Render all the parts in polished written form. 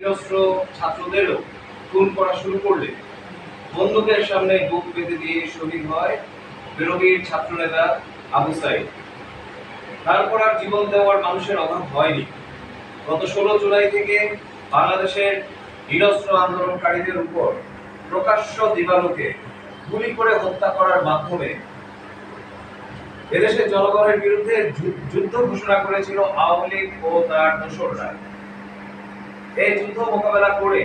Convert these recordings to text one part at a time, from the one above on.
নিরস্ত্র ছাত্রদেরও খুন করা শুরু করলে বন্দুকের সামনে বুক পেতে দিয়ে শহীদ হয় বিরোধীর ছাত্রনেতা আবু সাইদ। তারপর আর জীবন দেওয়ার মানুষের অভাব হয়নি। গত 16 জুলাই থেকে বাংলাদেশের নিরস্ত্র আন্দোলনকারীদের উপর প্রকাশ্য দিবালোকে গুলি করে হত্যা করার মাধ্যমে এদেশের জনগণের বিরুদ্ধে যুদ্ধ ঘোষণা করেছিল আওয়ামী লীগ ও তার দোসররা। এই যুদ্ধ মোকাবেলা করে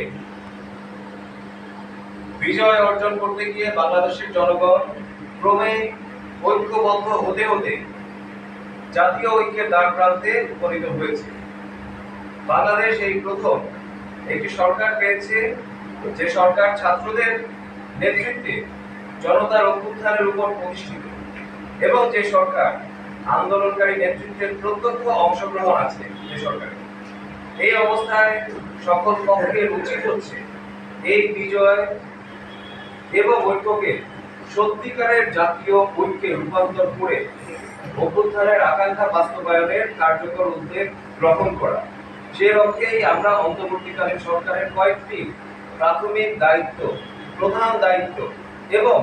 বিজয় অর্জন করতে গিয়ে বাংলাদেশের জনগণ ক্রমে ঐক্যবদ্ধ হতে হতে জাতীয় ঐক্যের দ্বার প্রান্তে উপনীত হয়েছে। বাংলাদেশ এই প্রথম একটি সরকার পেয়েছে, যে সরকার ছাত্রদের নেতৃত্বে জনতার অভ্যুত্থানের উপর প্রতিষ্ঠিত এবং যে সরকার আন্দোলনকারী নেতৃত্বের প্রত্যক্ষ অংশগ্রহণ আছে। যে সরকার এই অবস্থায় সকল পক্ষের উচিত হচ্ছে এই বিজয় এবং ঐক্যকে সত্যিকারের জাতীয় ঐক্যে রূপান্তর করে অভ্যুত্থানের আকাঙ্ক্ষা বাস্তবায়নের কার্যকর উদ্যোগ গ্রহণ করা। সে লক্ষ্যেই আমরা অন্তর্বর্তীকালীন সরকারের কয়েকটি প্রাথমিক দায়িত্ব, প্রধান দায়িত্ব এবং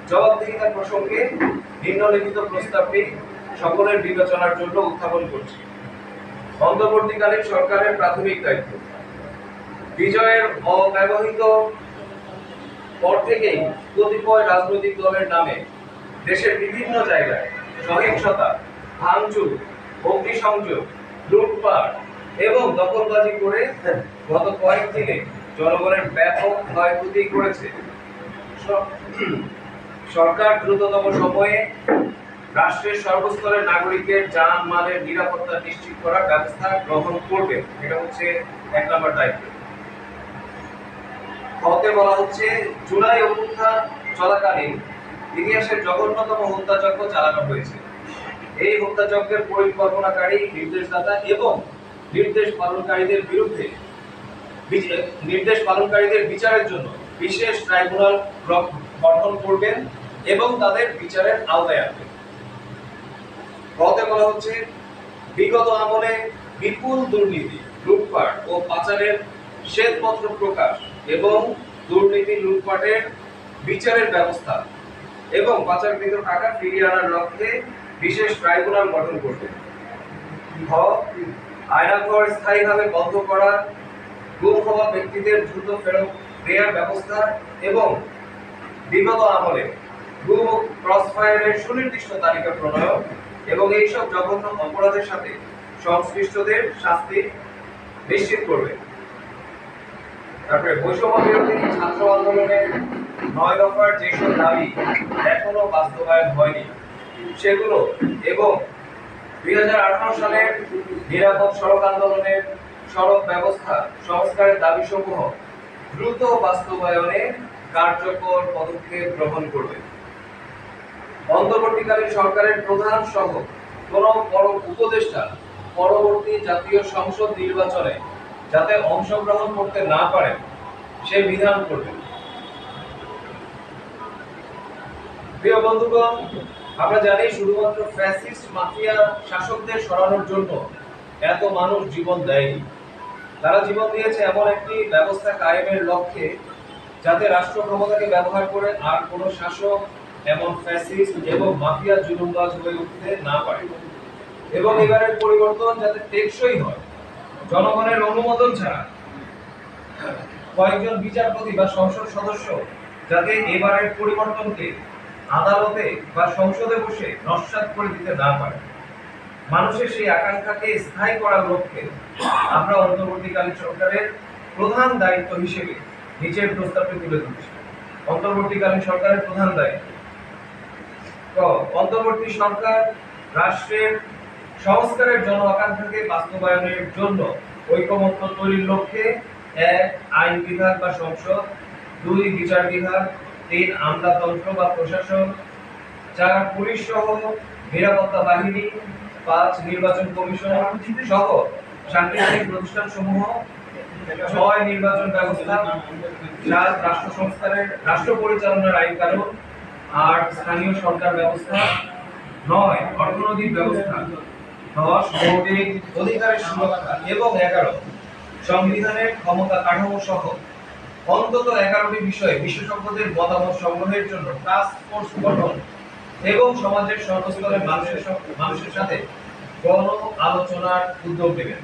জবাবদিহিতা প্রসঙ্গে নিম্নলিখিত প্রস্তাবটি সকলের বিবেচনার জন্য উত্থাপন করছি। অন্তর্বর্তীকালীন সরকারের প্রাথমিক দায়িত্ব: বিজয়ের অব্যবহিত পর থেকেই কতিপয় রাজনৈতিক দলের নামে দেশের বিভিন্ন জায়গায় সহিংসতা, ভাঙচুর, অগ্নিসংযোগ, লুটপাট এবং দখলবাজি করে গত কয়েকদিনে জনগণের ব্যাপক ক্ষয়ক্ষতি করেছে। সরকার দ্রুততম সময়ে রাষ্ট্রের সর্বস্তরের নাগরিকের জান মালের নিরাপত্তা নিশ্চিত করার ব্যবস্থা গ্রহণ করবে। এটা হচ্ছে 1 নম্বর দায়িত্ব। হতে বলা হচ্ছে, জুলাই অভ্যুত্থান চলাকালীন ইতিহাসের জঘন্যতম হত্যাযজ্ঞ চালানো হয়েছে। এই হত্যাযজ্ঞের পরিকল্পনাকারী, নির্দেশদাতা এবং নির্দেশ পালনকারীদের বিচারের জন্য বিশেষ ট্রাইব্যুনাল গঠন করবেন এবং তাদের বিচারের আওতায় আনবেন। হতে বলা হচ্ছে, বিগত আমলে বিপুল দুর্নীতি, লুটপাট ও পাচারের শ্বেতপত্র প্রকাশ এবং দুর্নীতি, লুটপাটের বিচারের ব্যবস্থা এবং পাচারকৃত টাকা ফিরিয়ে আনার লক্ষ্যে বিশেষ ট্রাইব্যুনাল গঠন করবে। আয়নাঘর স্থায়ীভাবে বন্ধ করা, গুম হওয়া ব্যক্তিদের দ্রুত ফেরত দেওয়ার ব্যবস্থা এবং বিগত আমলে গুম ও ক্রসফায়ারের সুনির্দিষ্ট তালিকা প্রণয়ন এবং এইসব জঘন্য অপরাধের সাথে সংশ্লিষ্টদের শাস্তি নিশ্চিত করবে। তারপরে বৈষম্য বিরোধী ছাত্র আন্দোলনের 9 দফার যেসব দাবি এখনো বাস্তবায়ন হয়নি সেগুলো এবং 2018 সালের নিরাপদ সড়ক আন্দোলনের সড়ক ব্যবস্থা সংস্কারের দাবিসমূহ দ্রুত বাস্তবায়নে কার্যকর পদক্ষেপ গ্রহণ করবে। অন্তর্বর্তীকালীন সরকারের প্রধান সহ কোনো বড় উপদেষ্টা পরবর্তী জাতীয় সংসদ নির্বাচনে যাতে অংশগ্রহণ করতে না পারেন সে বিধান করবেন। প্রিয় বন্ধুগণ, আমরা জানি শুধুমাত্র ফ্যাসিস্ট মাফিয়া শাসকদের সরানোর জন্য এত মানুষ জীবন দেয়নি। তারা জীবন দিয়েছে এমন একটি ব্যবস্থা কায়েমের লক্ষ্যে যাতে রাষ্ট্র ক্ষমতাকে ব্যবহার করে আর কোনো শাসক এমন ফ্যাসিস্ট এবং মাফিয়া জুলুমবাজ হয়ে উঠতে না পারে এবং এবারের পরিবর্তন যাতে টেকসই হয়। জনগণের অনুমোদন ছাড়া কয়েকজন বিচারপতি বা সংসদ সদস্য যাতে এবারের পরিবর্তনকে আদালতে বা সংসদে বসে নস্যাৎ করে দিতে না পারে। মানুষের সেই আকাঙ্ক্ষাকে স্থায়ী করার লক্ষ্যে আমরা অন্তর্বর্তীকালীন সরকারের প্রধান দায়িত্ব হিসেবে নিচের প্রস্তাবটি তুলে ধরছি। অন্তর্বর্তীকালীন সরকারের প্রধান দায়িত্ব: অন্তর্বর্তী সরকার রাষ্ট্রের সংস্কারের জন আকাঙ্ক্ষাকে বাস্তবায়নের জন্য ঐকমত্য তৈরির লক্ষ্যে 1 আইন বিভাগ বা সংসদ, 2 বিচার বিভাগ, 3 আমলাতন্ত্র বা প্রশাসন, 4 পুলিশ সহ নিরাপত্তা বাহিনী, 5 নির্বাচন কমিশন সহ সাংবিধানিক প্রতিষ্ঠান সমূহ, 6 নির্বাচন ব্যবস্থা, 7 রাষ্ট্র সংস্কারের রাষ্ট্র পরিচালনার আইন কানুন, 8 স্থানীয় সরকার ব্যবস্থা, 9 অর্থনৈতিক ব্যবস্থা, 10 ভৌতিক অধিকারের সুরক্ষা এবং 11 সংবিধানের ক্ষমতা কাঠামো সহ অন্তত 11টি বিষয়ে বিশেষজ্ঞদের মতামত সংগ্রহের জন্য টাস্ক ফোর্স গঠন এবং সমাজের সর্বস্তরের মানুষের সাথে গণ আলোচনার উদ্যোগ নেবেন।